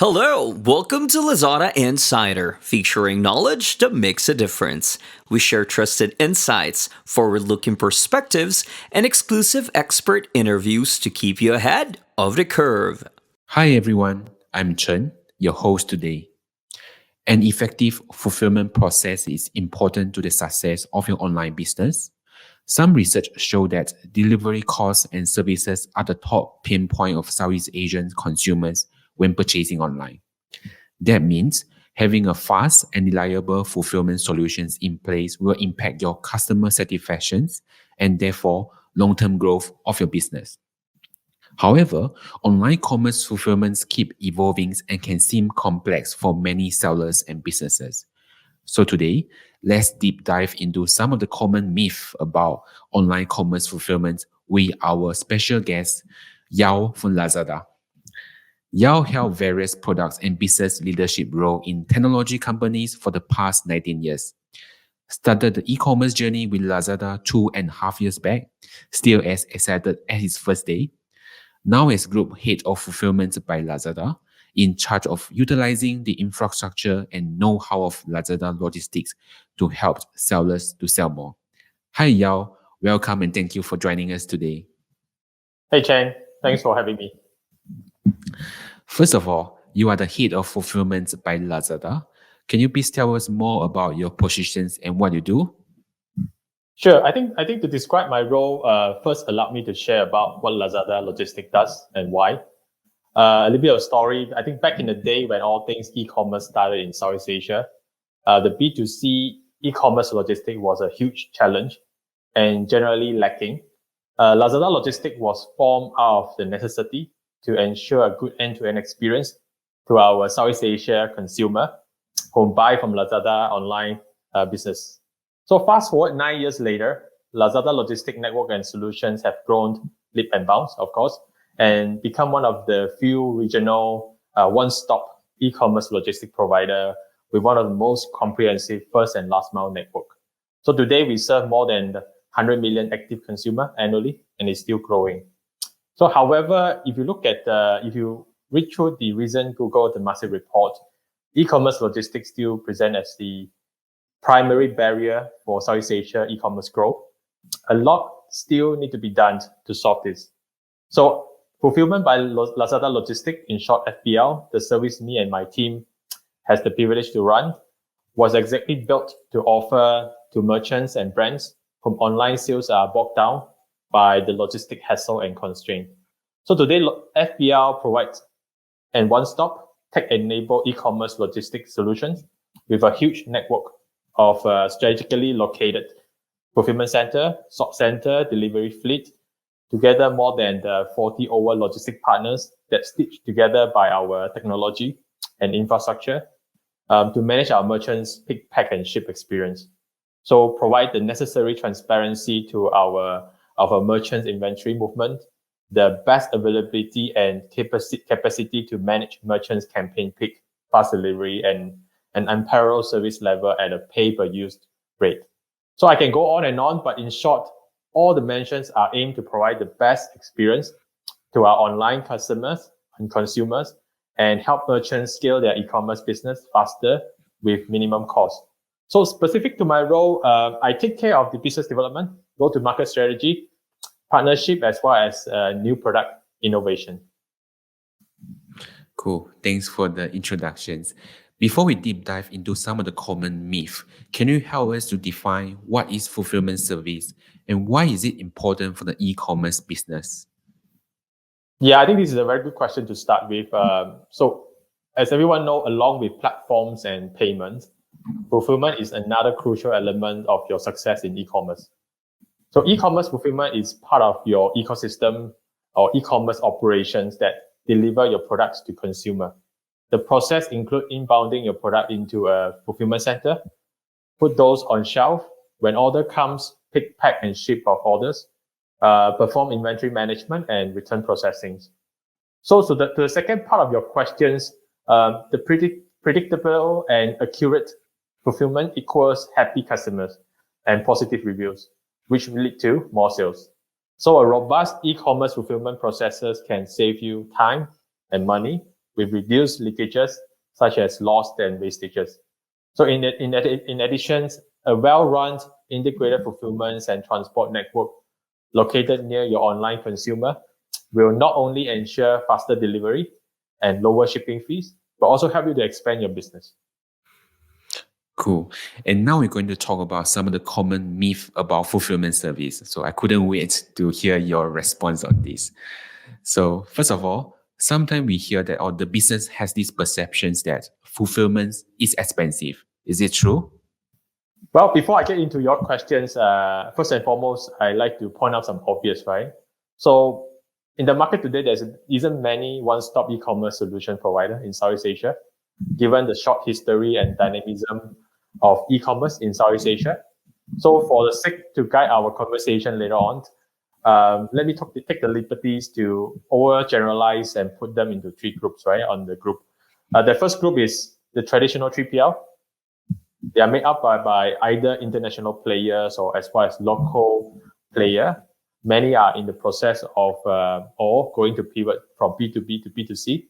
Hello, welcome to Lazada Insider, featuring knowledge that makes a difference. We share trusted insights, forward looking perspectives, and exclusive expert interviews to keep you ahead of the curve. Hi everyone, I'm Chen, your host today. An effective fulfillment process is important to the success of your online business. Some research show that delivery costs and services are the top pain point of Southeast Asian consumers when purchasing online. That means having a fast and reliable fulfillment solutions in place will impact your customer satisfaction and therefore long-term growth of your business. However, online commerce fulfillments keep evolving and can seem complex for many sellers and businesses. So today, let's deep dive into some of the common myths about online commerce fulfillment with our special guest, Yao from Lazada. Yao held various products and business leadership roles in technology companies for the past 19 years. Started the e-commerce journey with Lazada 2.5 years back, still as excited as his first day. Now as Group Head of Fulfillment by Lazada, in charge of utilizing the infrastructure and know-how of Lazada Logistics to help sellers to sell more. Hi Yao, welcome and thank you for joining us today. Hey Chen, thanks for having me. First of all, you are the Head of Fulfillment by Lazada. Can you please tell us more about your positions and what you do? Sure. I think to describe my role, first allow me to share about what Lazada Logistics does and why. A little bit of story. I think back in the day when all things e-commerce started in Southeast Asia, the B2C e-commerce logistics was a huge challenge and generally lacking. Lazada Logistics was formed out of the necessity to ensure a good end-to-end experience to our Southeast Asia consumer who buy from Lazada online business. So fast forward 9 years later, Lazada Logistic Network and Solutions have grown leap and bounds, of course, and become one of the few regional one-stop e-commerce logistic provider with one of the most comprehensive first and last mile network. So today we serve more than 100 million active consumer annually, and it's still growing. So however, if you look at, if you read through the recent Google The Massive Report, e-commerce logistics still present as the primary barrier for Southeast Asia e-commerce growth. A lot still need to be done to solve this. So fulfillment by Lazada Logistics, in short FBL, the service me and my team has the privilege to run, was exactly built to offer to merchants and brands whom online sales are bogged down by the logistic hassle and constraint. So today, FBL provides a one-stop tech-enabled e-commerce logistics solutions with a huge network of strategically located fulfillment center, sort center, delivery fleet, together more than 40 over logistic partners that stitched together by our technology and infrastructure to manage our merchants' pick, pack, and ship experience. So provide the necessary transparency to our merchants' inventory movement, the best availability and capacity to manage merchants' campaign pick, fast delivery, and an unparalleled service level at a pay-per-use rate. So I can go on and on, but in short, all the mentions are aimed to provide the best experience to our online customers and consumers and help merchants scale their e-commerce business faster with minimum cost. So specific to my role, I take care of the business development, go-to-market strategy, partnership, as well as new product innovation. Cool. Thanks for the introductions. Before we deep dive into some of the common myths, can you help us to define what is fulfillment service and why is it important for the e-commerce business? Yeah, I think this is a very good question to start with. So as everyone know, along with platforms and payments, fulfillment is another crucial element of your success in e-commerce. So e-commerce fulfillment is part of your ecosystem or e-commerce operations that deliver your products to consumer. The process includes inbounding your product into a fulfillment center, put those on shelf. When order comes, pick, pack, and ship of orders, perform inventory management and return processing. So to the second part of your questions, the predictable and accurate fulfillment equals happy customers and positive reviews, which will lead to more sales. So a robust e-commerce fulfillment processes can save you time and money with reduced leakages such as lost and wastages. So in addition, a well-run integrated fulfillment and transport network located near your online consumer will not only ensure faster delivery and lower shipping fees, but also help you to expand your business. Cool. And now we're going to talk about some of the common myths about fulfillment service. So I couldn't wait to hear your response on this. So first of all, sometimes we hear that the business has these perceptions that fulfillment is expensive. Is it true? Well, before I get into your questions, first and foremost, I like to point out some obvious, right? So in the market today, there isn't many one-stop e-commerce solution provider in Southeast Asia, given the short history and dynamism of e-commerce in Southeast Asia. So for the sake to guide our conversation later on, let me take the liberties to overgeneralize and put them into three groups, right, on the group. The first group is the traditional 3PL. They are made up by either international players or as well as local player. Many are in the process of or going to pivot from B2B to B2C.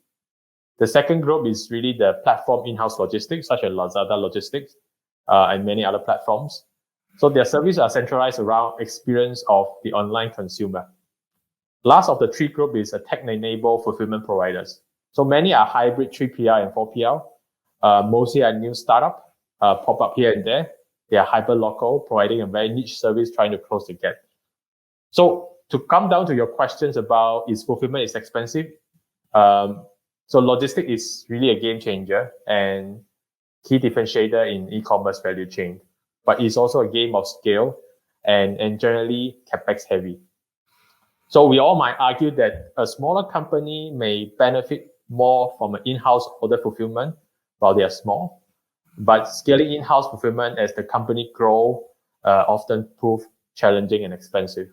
The second group is really the platform in-house logistics, such as Lazada Logistics and many other platforms. So their services are centralized around experience of the online consumer. Last of the three group is a tech-enabled fulfillment providers. So many are hybrid 3PL and 4PL. Mostly are new startup, pop up here and there. They are hyper local, providing a very niche service, trying to close the gap. So to come down to your questions about is fulfillment is expensive. So logistics is really a game changer and key differentiator in e-commerce value chain, but it's also a game of scale and generally capex heavy. So we all might argue that a smaller company may benefit more from an in-house order fulfillment while they are small, but scaling in-house fulfillment as the company grow often prove challenging and expensive.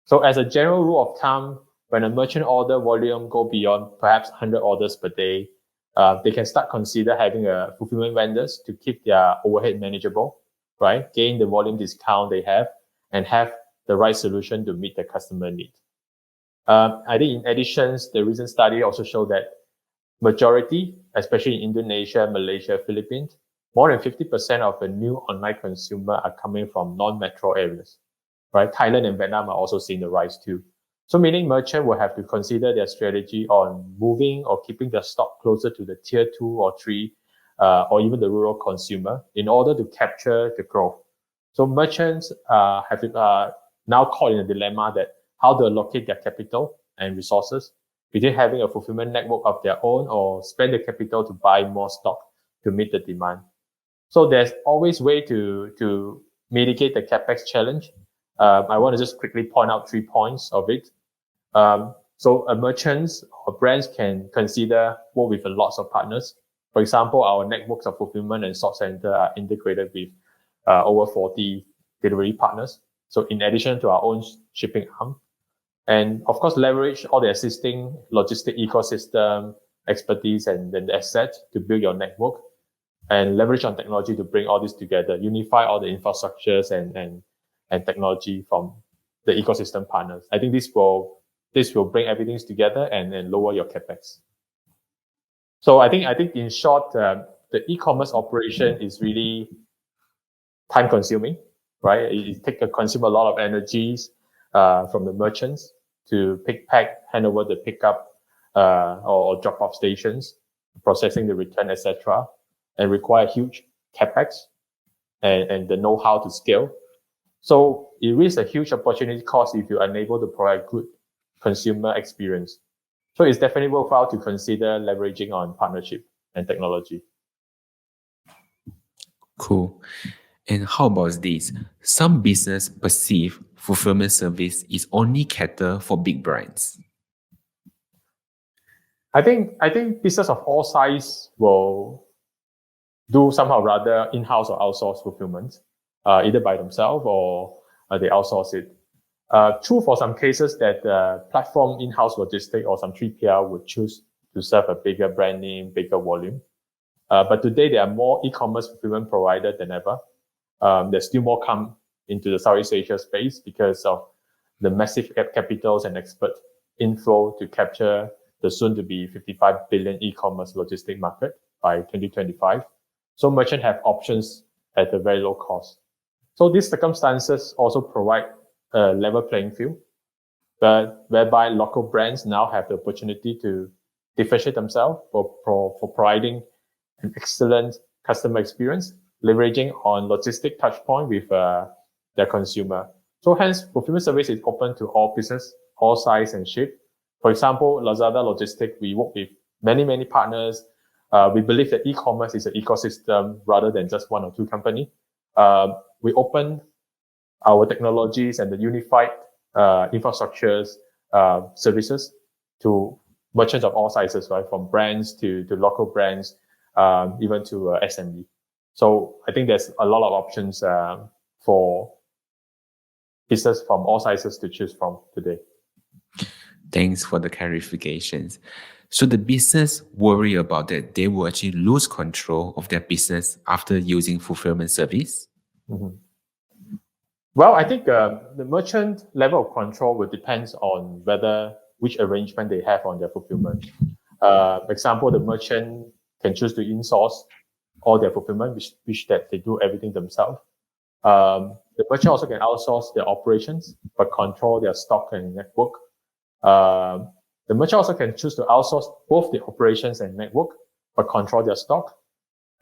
So as a general rule of thumb, when a merchant order volume go beyond perhaps 100 orders per day, they can start consider having a fulfillment vendors to keep their overhead manageable, right? Gain the volume discount they have and have the right solution to meet the customer need. I think in addition, the recent study also showed that majority, especially in Indonesia, Malaysia, Philippines, more than 50% of the new online consumer are coming from non-metro areas, right? Thailand and Vietnam are also seeing the rise too. So meaning merchant will have to consider their strategy on moving or keeping their stock closer to the tier 2 or 3, or even the rural consumer in order to capture the growth. So merchants have now caught in a dilemma that how to allocate their capital and resources between having a fulfillment network of their own or spend the capital to buy more stock to meet the demand. So there's always way to mitigate the capex challenge. I want to just quickly point out 3 points of it. So merchants or brands can consider work with lots of partners. For example, our networks of fulfillment and sort center are integrated with over 40 delivery partners. So in addition to our own shipping arm, and of course, leverage all the existing logistic ecosystem expertise and then the asset to build your network and leverage on technology to bring all this together, unify all the infrastructures and technology from the ecosystem partners. I think this will bring everything together and lower your capex. So I think in short, the e-commerce operation is really time consuming, right? It consume a lot of energies from the merchants to pick, pack, hand over the pickup or drop off stations, processing the return, etc., and require huge capex and the know-how to scale. So it risks a huge opportunity cost if you're unable to provide good consumer experience. So it's definitely worthwhile to consider leveraging on partnership and technology. Cool. And how about this? Some business perceive fulfillment service is only cater for big brands. I think business of all size will do somehow rather in-house or outsource fulfillment, either by themselves or they outsource it. True for some cases that platform in-house logistic or some 3PL would choose to serve a bigger brand name, bigger volume. But today there are more e-commerce fulfillment provider than ever. There's still more come into the Southeast Asia space because of the massive capitals and expert inflow to capture the soon-to-be 55 billion e-commerce logistic market by 2025. So merchants have options at a very low cost. So these circumstances also provide a level playing field, but whereby local brands now have the opportunity to differentiate themselves for providing an excellent customer experience, leveraging on logistic touchpoint with their consumer. So hence, fulfillment service is open to all business, all size and shape. For example, Lazada Logistics, we work with many partners. We believe that e-commerce is an ecosystem rather than just one or two companies. We open our technologies and the unified infrastructures, services to merchants of all sizes, right? From brands to local brands, even to SME. So I think there's a lot of options for business from all sizes to choose from today. Thanks for the clarifications. So the business worry about that they will actually lose control of their business after using fulfillment service? Mm-hmm. Well, I think the merchant level of control will depend on which arrangement they have on their fulfillment. Example, the merchant can choose to insource all their fulfillment, which that they do everything themselves. The merchant also can outsource their operations, but control their stock and network. The merchant also can choose to outsource both the operations and network, but control their stock.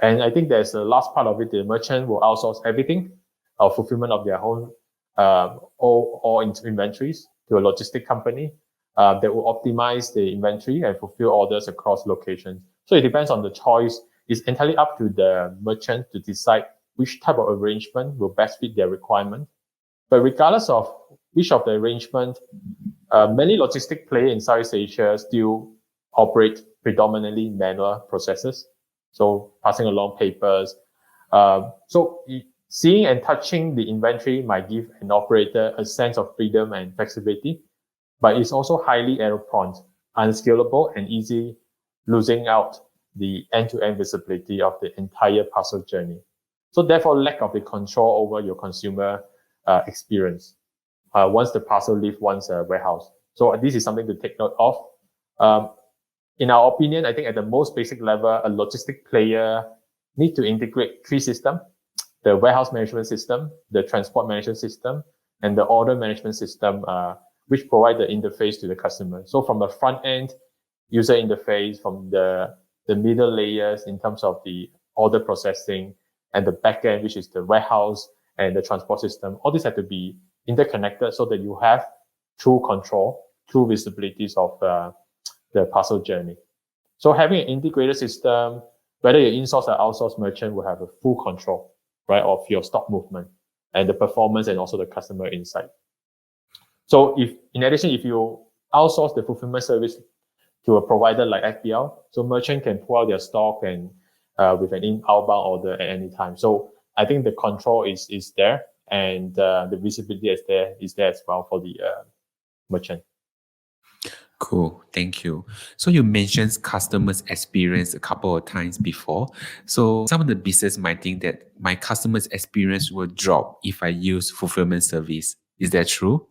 And I think there's the last part of it. The merchant will outsource everything, fulfillment of their own all inventories to a logistic company that will optimize the inventory and fulfill orders across locations. So it depends on the choice. It's entirely up to the merchant to decide which type of arrangement will best fit their requirement. But regardless of which of the arrangement, many logistic players in Southeast Asia still operate predominantly manual processes. So passing along papers. So seeing and touching the inventory might give an operator a sense of freedom and flexibility, but it's also highly error prone, unscalable, and easy losing out the end-to-end visibility of the entire parcel journey. So therefore, lack of the control over your consumer experience once the parcel leaves one's warehouse. So this is something to take note of. In our opinion, I think at the most basic level, a logistic player need to integrate three systems: the warehouse management system, the transport management system, and the order management system, which provide the interface to the customer. So from the front end user interface, from the middle layers in terms of the order processing, and the back end, which is the warehouse and the transport system, all these have to be interconnected so that you have true control, true visibilities of the parcel journey. So having an integrated system, whether you insource or outsource merchant, will have a full control, right, of your stock movement and the performance and also the customer insight. So in addition, if you outsource the fulfillment service to a provider like FBL, so merchant can pull out their stock and with an outbound order at any time. So I think the control is there, and the visibility is there as well for the merchant. Cool. Thank you. So you mentioned customers' experience a couple of times before. So some of the business might think that my customer's experience will drop if I use fulfillment service. Is that true?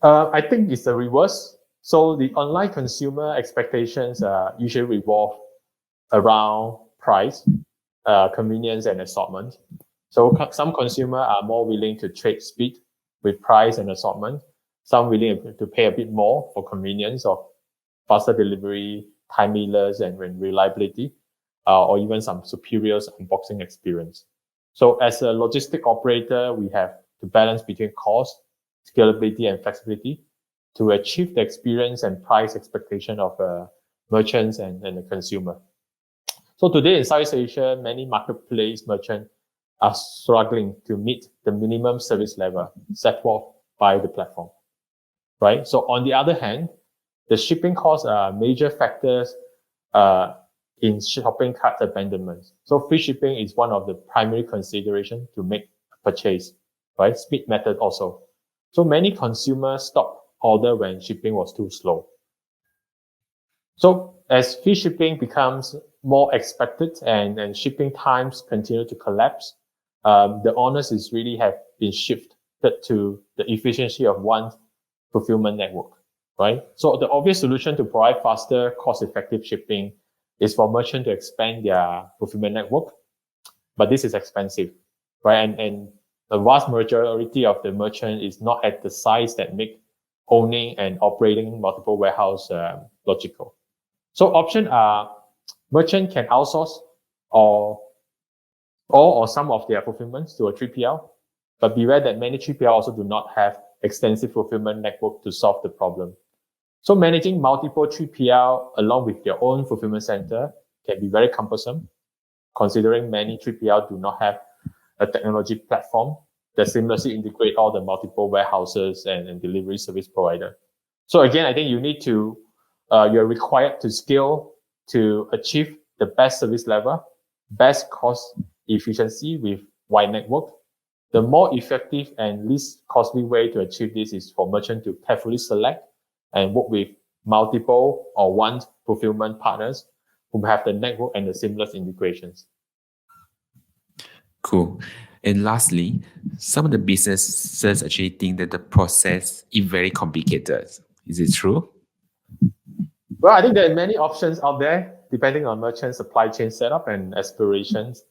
I think it's the reverse. So the online consumer expectations usually revolve around price, convenience, and assortment. So some consumers are more willing to trade speed with price and assortment. Some willing to pay a bit more for convenience of faster delivery, timeliness, and reliability, or even some superior unboxing experience. So as a logistic operator, we have to balance between cost, scalability, and flexibility to achieve the experience and price expectation of merchants and the consumer. So today in Southeast Asia, many marketplace merchants are struggling to meet the minimum service level set forth by the platform, right? So on the other hand, the shipping costs are major factors in shopping cart abandonment. So free shipping is one of the primary considerations to make a purchase, right? Speed method also. So many consumers stop order when shipping was too slow. So as free shipping becomes more expected and shipping times continue to collapse, the onus is really have been shifted to the efficiency of one fulfillment network, right? So the obvious solution to provide faster, cost-effective shipping is for merchants to expand their fulfillment network, but this is expensive, right? And the vast majority of the merchant is not at the size that make owning and operating multiple warehouse logical. So option are merchant can outsource or all or some of their fulfillments to a 3PL, but beware that many 3PL also do not have extensive fulfillment network to solve the problem. So managing multiple 3PL along with their own fulfillment center can be very cumbersome, considering many 3PL do not have a technology platform that seamlessly integrate all the multiple warehouses and delivery service provider. So again, I think you're required to scale to achieve the best service level, best cost efficiency with wide network. The more effective and least costly way to achieve this is for merchant to carefully select and work with multiple or one fulfillment partners who have the network and the seamless integrations. Cool. And lastly, some of the businesses actually think that the process is very complicated. Is it true? Well, I think there are many options out there depending on merchant supply chain setup and aspirations.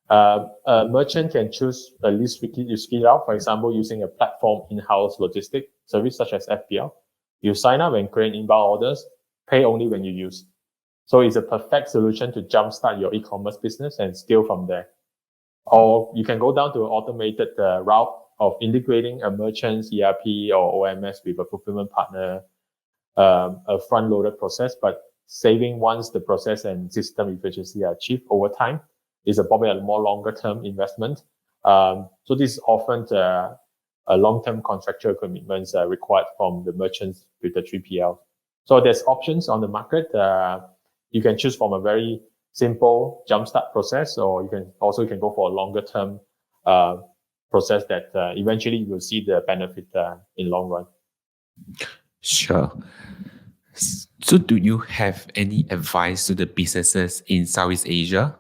A merchant can choose a least risky route, for example, using a platform in-house logistic service such as FPL. You sign up and create inbound orders, pay only when you use. So it's a perfect solution to jumpstart your e-commerce business and scale from there. Or you can go down to an automated route of integrating a merchant's ERP or OMS with a fulfillment partner, a front-loaded process, but saving once the process and system efficiency are achieved over time is probably a more longer-term investment. So this is often a long-term contractual commitments required from the merchants with the 3PL. So there's options on the market. You can choose from a very simple jumpstart process, or you can go for a longer-term process that eventually you will see the benefit in long run. Sure. So do you have any advice to the businesses in Southeast Asia?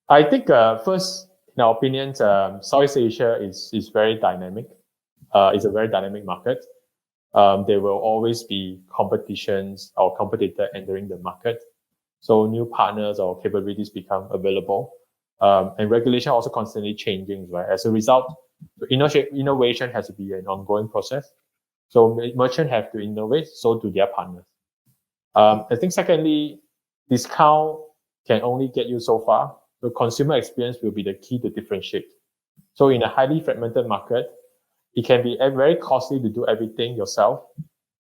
I think first, in our opinion, Southeast Asia is very dynamic. It's a very dynamic market. There will always be competitions or competitor entering the market. So new partners or capabilities become available. And regulation also constantly changing, right? As a result, innovation has to be an ongoing process. So merchants have to innovate, so do their partners. I think secondly, discount can only get you so far. The consumer experience will be the key to differentiate. So in a highly fragmented market, it can be very costly to do everything yourself.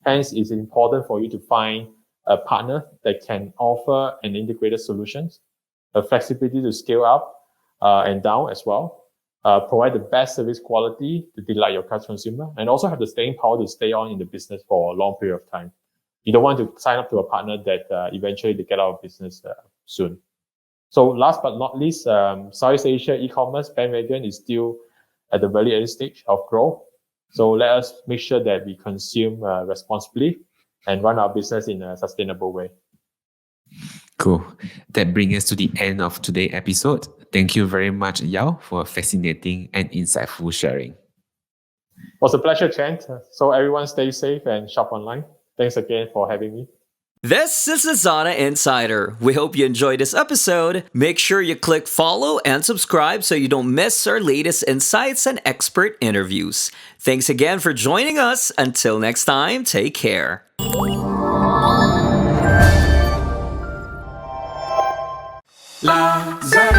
Hence, it's important for you to find a partner that can offer an integrated solutions, a flexibility to scale up and down as well, provide the best service quality to delight your consumer, and also have the staying power to stay on in the business for a long period of time. You don't want to sign up to a partner that eventually they get out of business soon. So last but not least, Southeast Asia e-commerce bandwagon is still at the very early stage of growth. So let us make sure that we consume responsibly and run our business in a sustainable way. Cool. That brings us to the end of today's episode. Thank you very much, Yao, for fascinating and insightful sharing. It was a pleasure, Chen. So everyone stay safe and shop online. Thanks again for having me. This is Lazada Insider. We hope you enjoyed this episode. Make sure you click follow and subscribe so you don't miss our latest insights and expert interviews. Thanks again for joining us. Until next time, take care. Lazada.